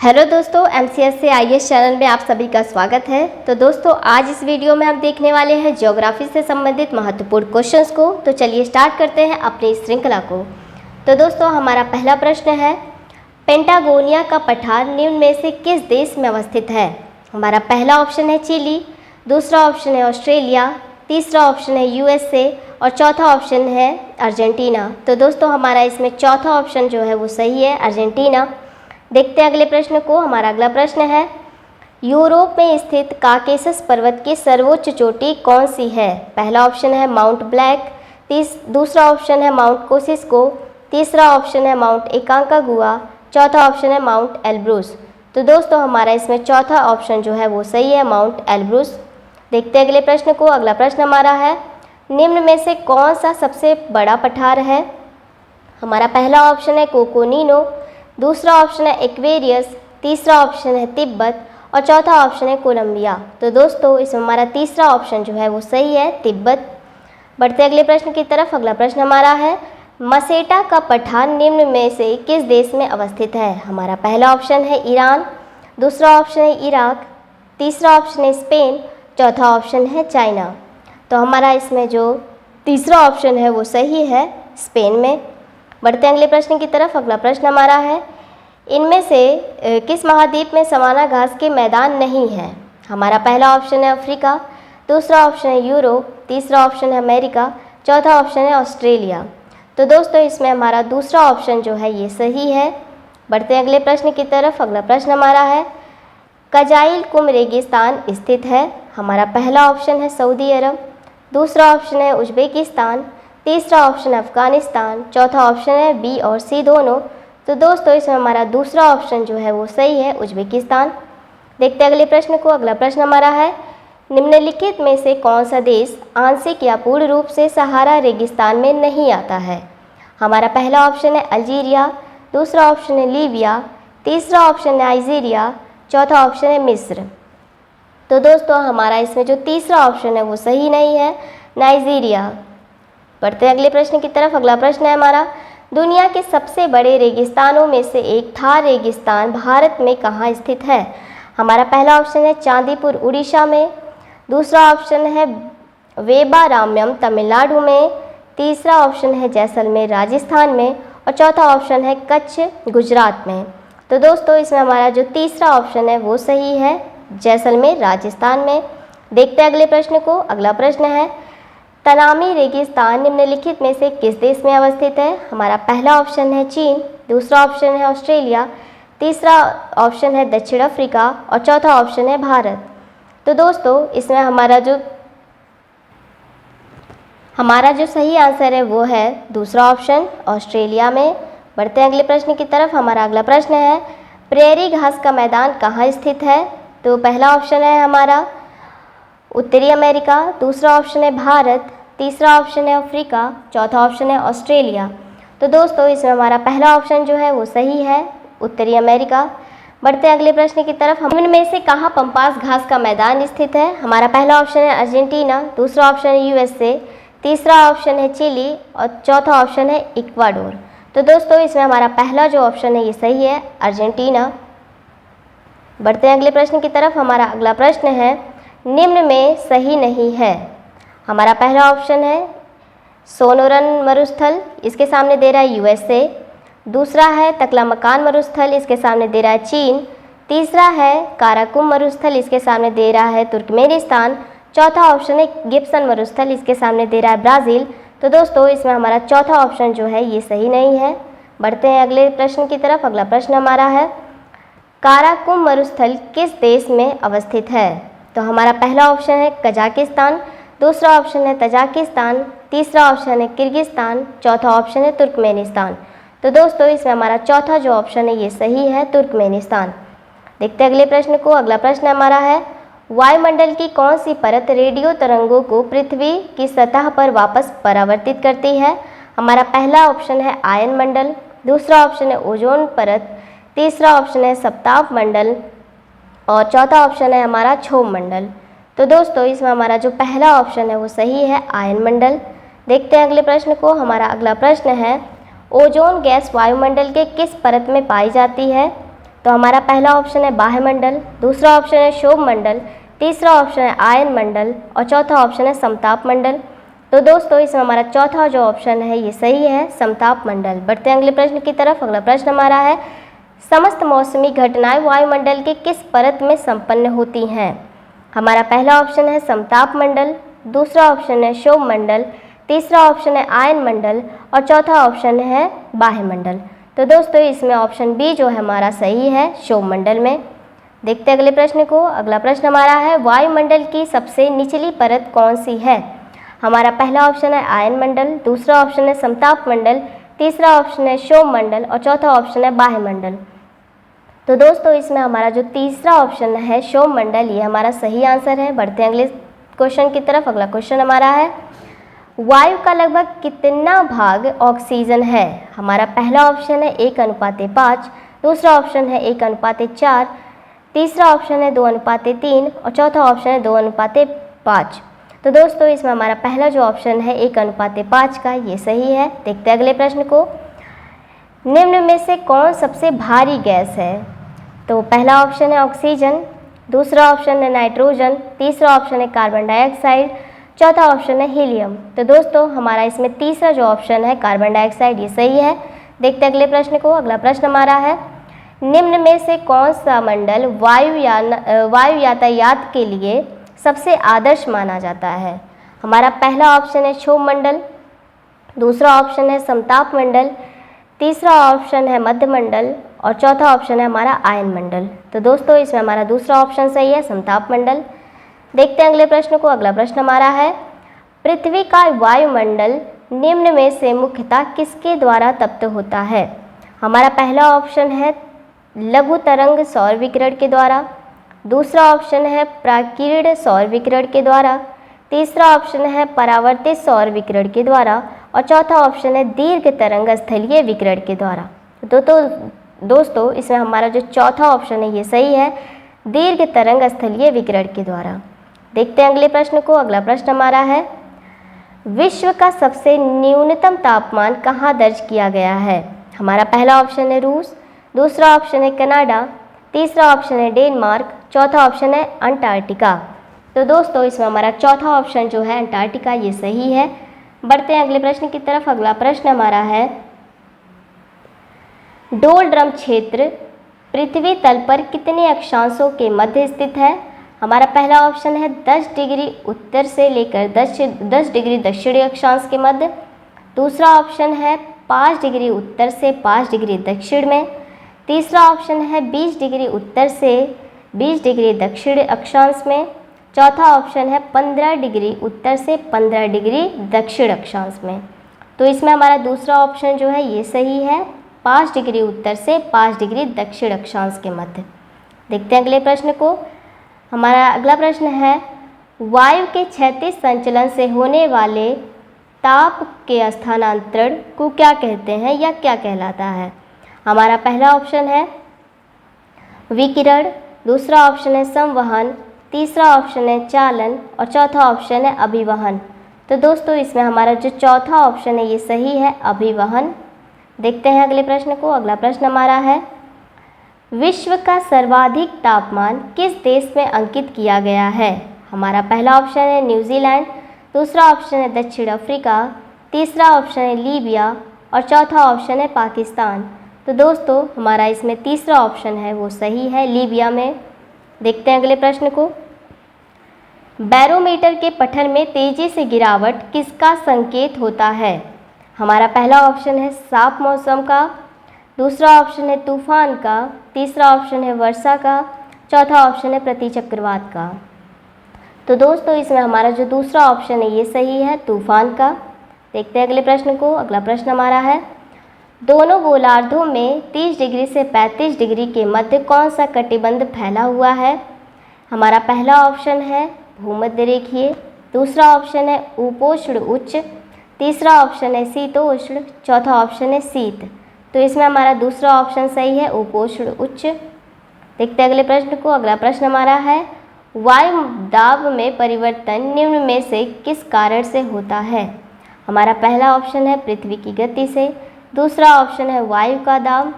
Hello दोस्तों, MCS से IAS channel में आप सभी का स्वागत है। तो दोस्तों, आज इस वीडियो में हम देखने वाले हैं ज्योग्राफी से संबंधित महत्वपूर्ण क्वेश्चंस को। तो चलिए स्टार्ट करते हैं अपनी इस श्रृंखला को। तो दोस्तों, हमारा पहला प्रश्न है, पेंटागोनिया का पठार निम्न में से किस देश में अवस्थित है? हमारा पहला ऑप्शन है चिली, दूसरा ऑप्शन है ऑस्ट्रेलिया, तीसरा ऑप्शन है यूएसए और चौथा ऑप्शन है अर्जेंटीना। तो दोस्तों, हमारा इसमें चौथा ऑप्शन जो है वो सही है, अर्जेंटीना। देखते हैं अगले प्रश्न को। हमारा अगला प्रश्न है, यूरोप में स्थित काकेशस पर्वत की सर्वोच्च चोटी कौन सी है? पहला ऑप्शन है माउंट ब्लैक, दूसरा ऑप्शन है माउंट कोसिस्को, तीसरा ऑप्शन है माउंट एकांकागुआ, चौथा ऑप्शन है माउंट एल्ब्रूस। तो दोस्तों, हमारा इसमें चौथा ऑप्शन जो है वो सही है, माउंट एल्ब्रूस। देखते हैं अगले प्रश्न को। अगला प्रश्न हमारा है, निम्न में से कौन सा सबसे बड़ा पठार है? हमारा पहला ऑप्शन है कोकोनीनो, दूसरा ऑप्शन है एक्वेरियस, तीसरा ऑप्शन है तिब्बत और चौथा ऑप्शन है कोलंबिया। तो दोस्तों, इसमें हमारा तीसरा ऑप्शन जो है वो सही है, तिब्बत। बढ़ते अगले प्रश्न की तरफ। अगला प्रश्न हमारा है, मसेटा का पठार निम्न में से किस देश में अवस्थित है? हमारा पहला ऑप्शन है ईरान, दूसरा ऑप्शन है इराक, तीसरा ऑप्शन है स्पेन, चौथा ऑप्शन है चाइना। तो हमारा इसमें जो तीसरा ऑप्शन है वो सही है, स्पेन में। बढ़ते हैं अगले प्रश्न की तरफ। अगला प्रश्न हमारा है, इनमें से किस महाद्वीप में सवाना घास के मैदान नहीं है? हमारा पहला ऑप्शन है अफ्रीका, दूसरा ऑप्शन है यूरोप, तीसरा ऑप्शन है अमेरिका, चौथा ऑप्शन है ऑस्ट्रेलिया। तो दोस्तों, इसमें हमारा दूसरा ऑप्शन जो है ये सही है। बढ़ते हैं अगले प्रश्न की तरफ। अगला प्रश्न हमारा है, कजाइल कुम रेगिस्तान स्थित है? हमारा पहला ऑप्शन है सऊदी अरब, दूसरा ऑप्शन है उज्बेकिस्तान, तीसरा ऑप्शन है अफगानिस्तान, चौथा ऑप्शन है बी और सी दोनों। तो दोस्तों, इसमें हमारा दूसरा ऑप्शन जो है वो सही है, उज्बेकिस्तान। देखते हैं अगले प्रश्न को। अगला प्रश्न हमारा है, निम्नलिखित में से कौन सा देश आंशिक या पूर्ण रूप से सहारा रेगिस्तान में नहीं आता है? हमारा पहला ऑप्शन है अल्जीरिया, दूसरा ऑप्शन है लीबिया, तीसरा ऑप्शन है नाइजीरिया, चौथा ऑप्शन है मिस्र। तो दोस्तों, हमारा इसमें जो तीसरा ऑप्शन है वो सही नहीं है, नाइजीरिया। बढ़ते हैं अगले प्रश्न की तरफ। अगला प्रश्न है हमारा, दुनिया के सबसे बड़े रेगिस्तानों में से एक थार रेगिस्तान भारत में कहाँ स्थित है? हमारा पहला ऑप्शन है चांदीपुर उड़ीसा में, दूसरा ऑप्शन है वेबाराम्यम तमिलनाडु में, तीसरा ऑप्शन है जैसलमेर राजस्थान में और चौथा ऑप्शन है कच्छ गुजरात में। तो दोस्तों, इसमें हमारा जो तीसरा ऑप्शन है वो सही है, जैसलमेर राजस्थान में। देखते हैं अगले प्रश्न को। अगला प्रश्न है, तनामी रेगिस्तान निम्नलिखित में से किस देश में अवस्थित है? हमारा पहला ऑप्शन है चीन, दूसरा ऑप्शन है ऑस्ट्रेलिया, तीसरा ऑप्शन है दक्षिण अफ्रीका और चौथा ऑप्शन है भारत। तो दोस्तों, इसमें हमारा जो सही आंसर है वो है दूसरा ऑप्शन, ऑस्ट्रेलिया में। बढ़ते हैं अगले प्रश्न की तरफ। हमारा अगला प्रश्न है, प्रेरी घास का मैदान कहाँ स्थित है? तो पहला ऑप्शन है हमारा उत्तरी अमेरिका, दूसरा ऑप्शन है भारत, तीसरा ऑप्शन है अफ्रीका, चौथा ऑप्शन है ऑस्ट्रेलिया। तो दोस्तों, इसमें हमारा पहला ऑप्शन जो है वो सही है, उत्तरी अमेरिका। बढ़ते हैं अगले प्रश्न की तरफ। निम्न में से कहाँ पंपास घास का मैदान स्थित है? हमारा पहला ऑप्शन है अर्जेंटीना, दूसरा ऑप्शन है यूएसए, तीसरा ऑप्शन है चिली और चौथा ऑप्शन है इक्वाडोर। तो दोस्तों, इसमें हमारा पहला जो ऑप्शन है ये सही है, अर्जेंटीना। बढ़ते हैं अगले प्रश्न की तरफ। हमारा अगला प्रश्न है, निम्न में सही नहीं है। हमारा पहला ऑप्शन है सोनोरन मरुस्थल, इसके सामने दे रहा है यूएसए, दूसरा है तकलामकान मरुस्थल, इसके सामने दे रहा है चीन, तीसरा है काराकुम मरुस्थल, इसके सामने दे रहा है तुर्कमेनिस्तान, चौथा ऑप्शन है गिब्सन मरुस्थल, इसके सामने दे रहा है ब्राज़ील। तो दोस्तों, इसमें हमारा चौथा ऑप्शन जो है ये सही नहीं है। बढ़ते हैं अगले प्रश्न की तरफ। अगला प्रश्न हमारा है, काराकुम मरुस्थल किस देश में अवस्थित है? तो हमारा पहला ऑप्शन है कजाकिस्तान, दूसरा ऑप्शन है तजाकिस्तान, तीसरा ऑप्शन है किर्गिस्तान, चौथा ऑप्शन है तुर्कमेनिस्तान। तो दोस्तों, इसमें हमारा चौथा जो ऑप्शन है ये सही है, तुर्कमेनिस्तान। देखते हैं अगले प्रश्न को। अगला प्रश्न हमारा है, वायुमंडल की कौन सी परत रेडियो तरंगों को पृथ्वी की सतह पर वापस परावर्तित करती है? हमारा पहला ऑप्शन है आयन मंडल, दूसरा ऑप्शन है ओजोन परत, तीसरा ऑप्शन है सप्ताह मंडल और चौथा ऑप्शन है हमारा क्षोभ मंडल। तो दोस्तों, इसमें हमारा जो पहला ऑप्शन है वो सही है, आयन मंडल। देखते हैं अगले प्रश्न को। हमारा अगला प्रश्न है, ओजोन गैस वायुमंडल के किस परत में पाई जाती है? तो हमारा पहला ऑप्शन है बाह्यमंडल, दूसरा ऑप्शन है क्षोभ मंडल, तीसरा ऑप्शन है आयन मंडल और चौथा ऑप्शन है समताप मंडल। तो दोस्तों इसमें हमारा चौथा जो ऑप्शन है ये सही है, समताप मंडल। बढ़ते हैं अगले प्रश्न की तरफ। अगला प्रश्न हमारा है, समस्त मौसमी घटनाएं वायुमंडल के किस परत में संपन्न होती हैं? हमारा पहला ऑप्शन है समताप मंडल, दूसरा ऑप्शन है क्षोभ मंडल, तीसरा ऑप्शन है आयन मंडल और चौथा ऑप्शन है बाह्यमंडल। तो दोस्तों इसमें ऑप्शन बी जो है हमारा सही है, क्षोभ मंडल में। देखते हैं अगले प्रश्न को। अगला प्रश्न हमारा है, वायुमंडल की सबसे निचली परत कौन सी है? हमारा पहला ऑप्शन है आयन मंडल, दूसरा ऑप्शन है समताप मंडल, तीसरा ऑप्शन है क्षोभ मंडल और चौथा ऑप्शन है बाह्यमंडल। तो दोस्तों इसमें हमारा जो तीसरा ऑप्शन है क्षोभ मंडल, ये हमारा सही आंसर है। बढ़ते हैं अगले क्वेश्चन की तरफ। अगला क्वेश्चन हमारा है, वायु का लगभग कितना भाग ऑक्सीजन है? हमारा पहला ऑप्शन है 1:5, दूसरा ऑप्शन है 1:4, तीसरा ऑप्शन है 2:3 और चौथा ऑप्शन है 2:5। तो दोस्तों इसमें हमारा पहला जो ऑप्शन है 1:5 का ये सही है। देखते हैं अगले प्रश्न को। निम्न में से कौन सबसे भारी गैस है? तो पहला ऑप्शन है ऑक्सीजन, दूसरा ऑप्शन है नाइट्रोजन, तीसरा ऑप्शन है कार्बन डाइऑक्साइड, चौथा ऑप्शन है हीलियम। तो दोस्तों हमारा इसमें तीसरा जो ऑप्शन है कार्बन डाइऑक्साइड ये सही है। देखते हैं अगले प्रश्न को। अगला प्रश्न हमारा है, निम्न में से कौन सा मंडल वायु यातायात के लिए सबसे आदर्श माना जाता है? हमारा पहला ऑप्शन है क्षोभ मंडल, दूसरा ऑप्शन है समताप मंडल, तीसरा ऑप्शन है मध्य मंडल और चौथा ऑप्शन है हमारा आयन मंडल। तो दोस्तों इसमें हमारा दूसरा ऑप्शन सही है, समताप मंडल। देखते हैं अगले प्रश्न को। अगला प्रश्न हमारा है, पृथ्वी का वायुमंडल निम्न में से मुख्यतः किसके द्वारा तप्त होता है? हमारा पहला ऑप्शन है लघु तरंग सौर विकिरण के द्वारा, दूसरा ऑप्शन है प्राकीर्ण सौर विकिरण के द्वारा, तीसरा ऑप्शन है परावर्तित सौर विकिरण के द्वारा और चौथा ऑप्शन है दीर्घ तरंग स्थलीय विकिरण के द्वारा। दोस्तों इसमें हमारा जो चौथा ऑप्शन है ये सही है, दीर्घ तरंग स्थलीय विकिरण के द्वारा। देखते हैं अगले प्रश्न को। अगला प्रश्न हमारा है, विश्व का सबसे न्यूनतम तापमान कहाँ दर्ज किया गया है? हमारा पहला ऑप्शन है रूस, दूसरा ऑप्शन है कनाडा, तीसरा ऑप्शन है डेनमार्क, चौथा ऑप्शन है अंटार्कटिका। तो दोस्तों इसमें हमारा चौथा ऑप्शन जो है अंटार्कटिका ये सही है। बढ़ते हैं अगले प्रश्न की तरफ। अगला प्रश्न हमारा है, डोलड्रम क्षेत्र पृथ्वी तल पर कितने अक्षांशों के मध्य स्थित है? हमारा पहला ऑप्शन है 10 डिग्री उत्तर से लेकर 10 डिग्री दक्षिणी अक्षांश के मध्य, दूसरा ऑप्शन है 5 डिग्री उत्तर से 5 डिग्री दक्षिण में, तीसरा ऑप्शन है 20 डिग्री उत्तर से 20 डिग्री दक्षिण अक्षांश में, चौथा ऑप्शन है 15 डिग्री उत्तर से 15 डिग्री दक्षिण अक्षांश में। तो इसमें हमारा दूसरा ऑप्शन जो है ये सही है, 5 डिग्री उत्तर से 5 डिग्री दक्षिण अक्षांश के मध्य। देखते हैं अगले प्रश्न को। हमारा अगला प्रश्न है, वायु के क्षैतिज संचलन से होने वाले ताप के स्थानांतरण को क्या कहते हैं या क्या कहलाता है? हमारा पहला ऑप्शन है विकिरण, दूसरा ऑप्शन है संवहन, तीसरा ऑप्शन है चालन और चौथा ऑप्शन है अभिवहन। तो दोस्तों इसमें हमारा जो चौथा ऑप्शन है ये सही है, अभिवहन। देखते हैं अगले प्रश्न को। अगला प्रश्न हमारा है, विश्व का सर्वाधिक तापमान किस देश में अंकित किया गया है? हमारा पहला ऑप्शन है न्यूजीलैंड, दूसरा ऑप्शन है दक्षिण अफ्रीका, तीसरा ऑप्शन है लीबिया और चौथा ऑप्शन है पाकिस्तान। तो दोस्तों हमारा इसमें तीसरा ऑप्शन है वो सही है, लीबिया में। देखते हैं अगले प्रश्न को। बैरोमीटर के पठन में तेजी से गिरावट किसका संकेत होता है? हमारा पहला ऑप्शन है साफ मौसम का, दूसरा ऑप्शन है तूफान का, तीसरा ऑप्शन है वर्षा का, चौथा ऑप्शन है प्रतिचक्रवात का। तो दोस्तों इसमें हमारा जो दूसरा ऑप्शन है ये सही है, तूफान का। देखते हैं अगले प्रश्न को। अगला प्रश्न हमारा है, दोनों गोलार्धों में 30 डिग्री से 35 डिग्री के मध्य कौन सा कटिबंध फैला हुआ है? हमारा पहला ऑप्शन है भूमध्य रेखीय, दूसरा ऑप्शन है उपोष्ण उच्च, तीसरा ऑप्शन है शीतोष्ण, चौथा ऑप्शन है शीत। तो इसमें हमारा दूसरा ऑप्शन सही है, उपोष्ण उच्च। देखते हैं अगले प्रश्न को। अगला प्रश्न हमारा है, वायु दाब में परिवर्तन निम्न में से किस कारण से होता है? हमारा पहला ऑप्शन है पृथ्वी की गति से, दूसरा ऑप्शन है वायु का दाब,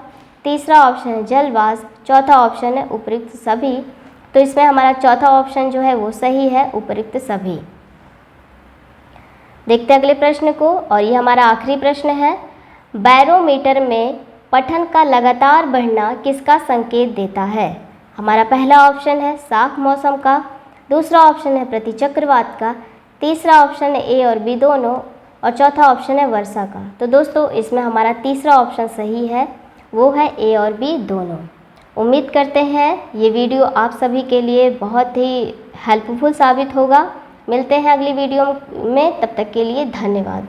तीसरा ऑप्शन है जल वाष्प, चौथा ऑप्शन है उपयुक्त सभी। तो इसमें हमारा चौथा ऑप्शन जो है वो सही है, उपयुक्त सभी। देखते हैं अगले प्रश्न को, और ये हमारा आखिरी प्रश्न है। बैरोमीटर में पठन का लगातार बढ़ना किसका संकेत देता है? हमारा पहला ऑप्शन है साफ मौसम का, दूसरा ऑप्शन है प्रतिचक्रवात का, तीसरा ऑप्शन है ए और बी दोनों, और चौथा ऑप्शन है वर्षा का। तो दोस्तों इसमें हमारा तीसरा ऑप्शन सही है, वो है ए और बी दोनों। उम्मीद करते हैं ये वीडियो आप सभी के लिए बहुत ही हेल्पफुल साबित होगा। मिलते हैं अगली वीडियो में, तब तक के लिए धन्यवाद।